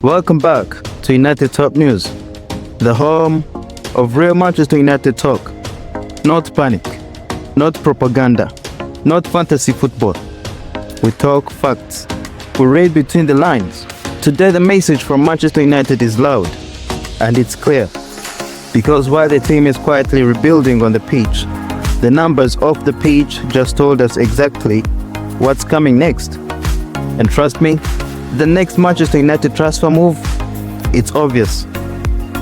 Welcome back to United Top News, the home of real Manchester United talk. Not panic, not propaganda, not fantasy football. We talk facts. We read between the lines. Today the message from Manchester United is loud, and it's clear. Because while the team is quietly rebuilding on the pitch, the numbers off the pitch just told us exactly what's coming next. And trust me, the next Manchester United transfer move, it's obvious.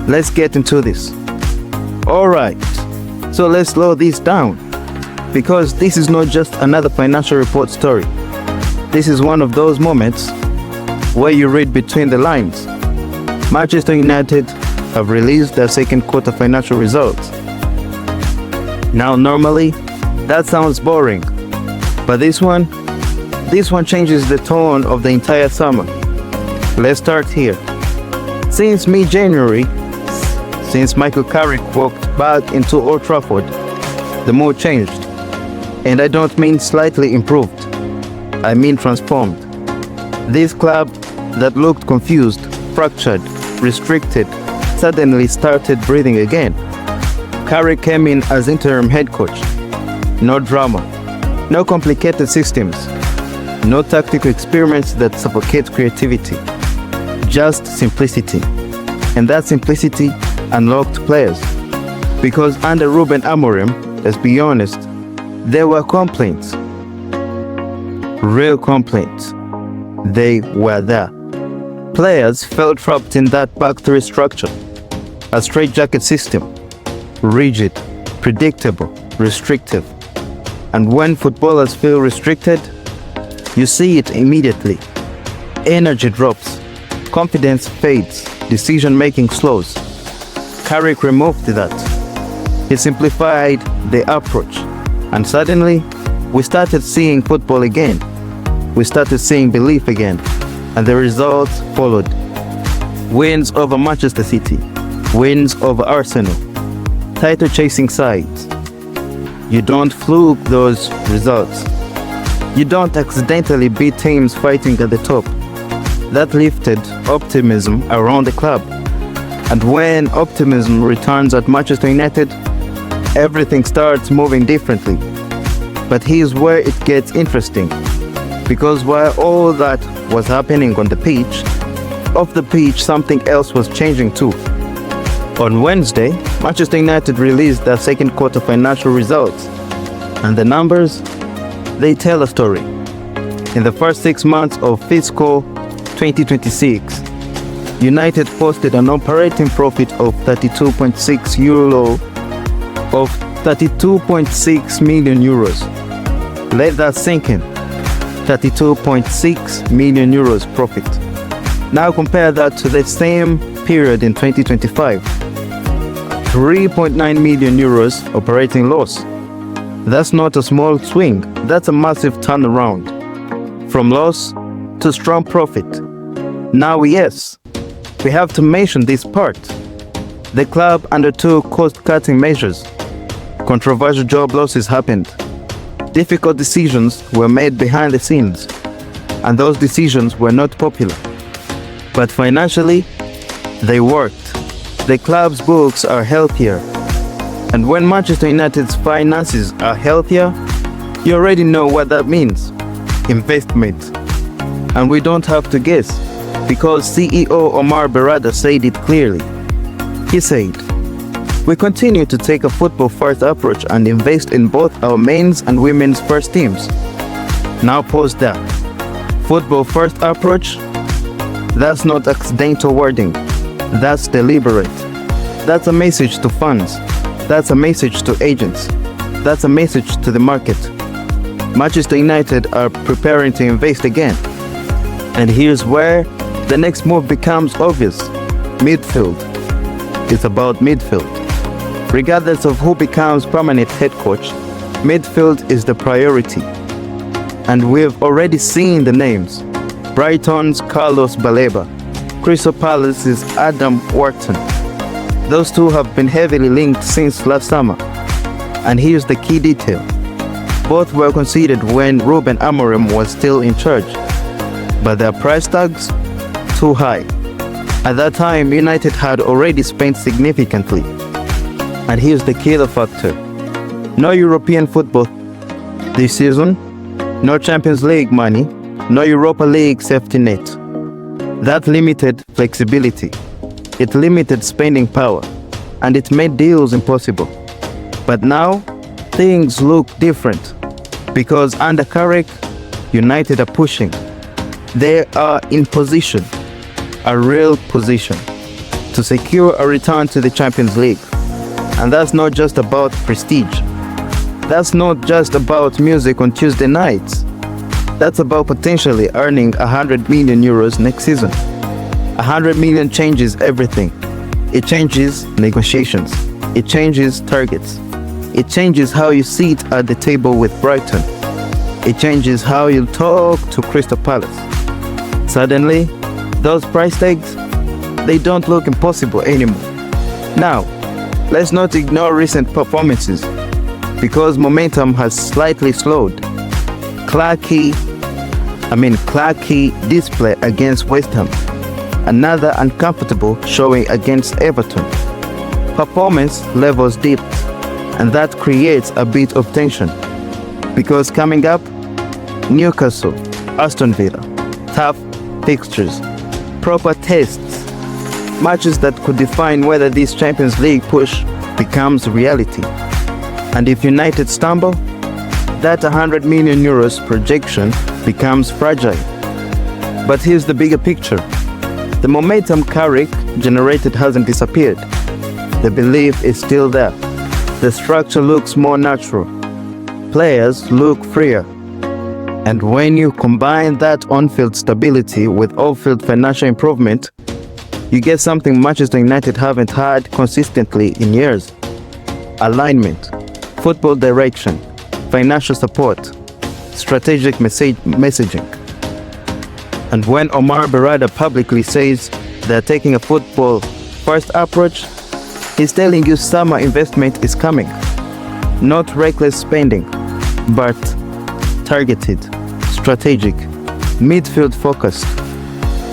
Let's get into this. Alright, so let's slow this down, because this is not just another financial report story. This is one of those moments where you read between the lines. Manchester United have released their second quarter financial results. Now normally, that sounds boring, but this one changes the tone of the entire summer. Let's start here. Since mid-January, since Michael Carrick walked back into Old Trafford, the mood changed. And I don't mean slightly improved, I mean transformed. This club that looked confused, fractured, restricted, suddenly started breathing again. Carrick came in as interim head coach. No drama, no complicated systems, no tactical experiments that suffocate creativity. Just simplicity. And that simplicity unlocked players. Because under Ruben Amorim, let's be honest, there were complaints. Real complaints. They were there. Players felt trapped in that back three structure. A straitjacket system. Rigid, predictable, restrictive. And when footballers feel restricted, you see it immediately. Energy drops, confidence fades, decision-making slows. Carrick removed that. He simplified the approach, and suddenly, we started seeing football again. We started seeing belief again, and the results followed. Wins over Manchester City, wins over Arsenal, title-chasing sides. You don't fluke those results. You don't accidentally beat teams fighting at the top. That lifted optimism around the club. And when optimism returns at Manchester United, everything starts moving differently. But here's where it gets interesting. Because while all that was happening on the pitch, off the pitch something else was changing too. On Wednesday, Manchester United released their second quarter financial results. And the numbers, they tell a story. In the first 6 months of fiscal 2026, United posted an operating profit of 32.6 million euros. Let that sink in. 32.6 million euros profit. Now compare that to the same period in 2025. 3.9 million euros operating loss. That's not a small swing, that's a massive turnaround. From loss to strong profit. Now yes, we have to mention this part. The club undertook cost-cutting measures. Controversial job losses happened. Difficult decisions were made behind the scenes. And those decisions were not popular. But financially, they worked. The club's books are healthier. And when Manchester United's finances are healthier, you already know what that means. Investment. And we don't have to guess, because CEO Omar Berrada said it clearly. He said, "We continue to take a football-first approach and invest in both our men's and women's first teams." Now pause there. Football-first approach? That's not accidental wording. That's deliberate. That's a message to fans. That's a message to agents. That's a message to the market. Manchester United are preparing to invest again. And here's where the next move becomes obvious. Midfield. It's about midfield. Regardless of who becomes permanent head coach, midfield is the priority. And we've already seen the names. Brighton's Carlos Baleba, Crystal Palace's Adam Wharton. Those two have been heavily linked since last summer. And here's the key detail. Both were considered when Ruben Amorim was still in charge. But their price tags? Too high. At that time, United had already spent significantly. And here's the killer factor. No European football this season, no Champions League money, no Europa League safety net. That limited flexibility. It limited spending power, and it made deals impossible. But now, things look different, because under Carrick, United are pushing. They are in position, a real position, to secure a return to the Champions League. And that's not just about prestige. That's not just about music on Tuesday nights. That's about potentially earning 100 million euros next season. 100 million changes everything. It changes negotiations. It changes targets. It changes how you sit at the table with Brighton. It changes how you talk to Crystal Palace. Suddenly, those price tags, they don't look impossible anymore. Now, let's not ignore recent performances, because momentum has slightly slowed. Clarky display against West Ham. Another uncomfortable showing against Everton. Performance levels dipped, and that creates a bit of tension. Because coming up, Newcastle, Aston Villa, tough fixtures, proper tests, matches that could define whether this Champions League push becomes reality. And if United stumble, that 100 million euros projection becomes fragile. But here's the bigger picture. The momentum Carrick generated hasn't disappeared. The belief is still there. The structure looks more natural. Players look freer. And when you combine that on-field stability with off-field financial improvement, you get something Manchester United haven't had consistently in years. Alignment, football direction, financial support, strategic messaging. And when Omar Berrada publicly says they're taking a football-first approach, he's telling you summer investment is coming. Not reckless spending, but targeted, strategic, midfield focused.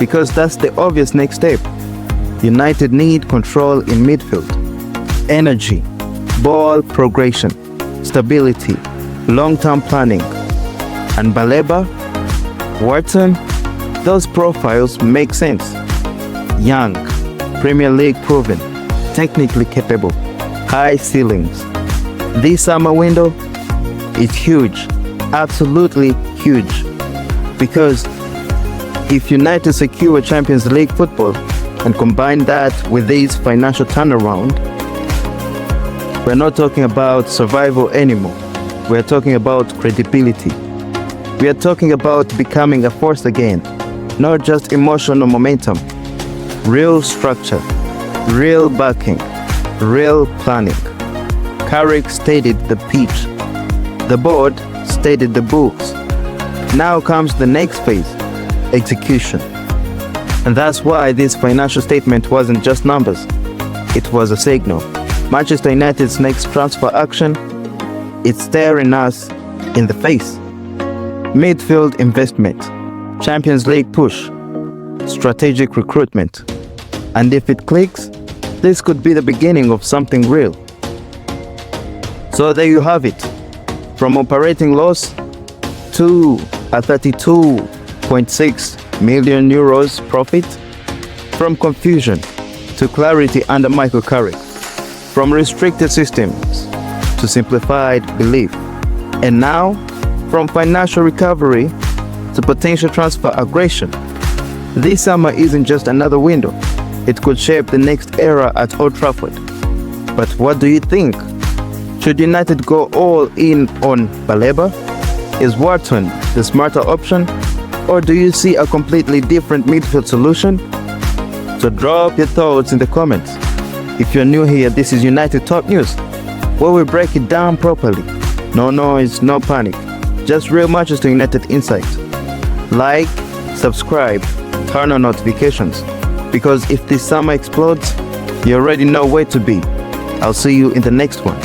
Because that's the obvious next step. United need control in midfield. Energy, ball progression, stability, long-term planning. And Baleba, Wharton, those profiles make sense. Young, Premier League proven, technically capable, high ceilings. This summer window is huge, absolutely huge. Because if United secure Champions League football and combine that with this financial turnaround, we're not talking about survival anymore. We're talking about credibility. We are talking about becoming a force again, not just emotional momentum. Real structure, real backing, real planning. Carrick stated the pitch. The board stated the books. Now comes the next phase, execution. And that's why this financial statement wasn't just numbers. It was a signal. Manchester United's next transfer action, it's staring us in the face. Midfield investment, Champions League push, strategic recruitment. And if it clicks, this could be the beginning of something real. So there you have it. From operating loss to a 32.6 million euros profit. From confusion to clarity under Michael Carrick. From restricted systems to simplified belief. And now, from financial recovery to potential transfer aggression. This summer isn't just another window. It could shape the next era at Old Trafford. But what do you think? Should United go all in on Baleba? Is Wharton the smarter option? Or do you see a completely different midfield solution? So drop your thoughts in the comments. If you're new here, this is United Top News, where we break it down properly. No noise, no panic. Just real Manchester United insight. Like, subscribe, turn on notifications. Because if this summer explodes, you already know where to be. I'll see you in the next one.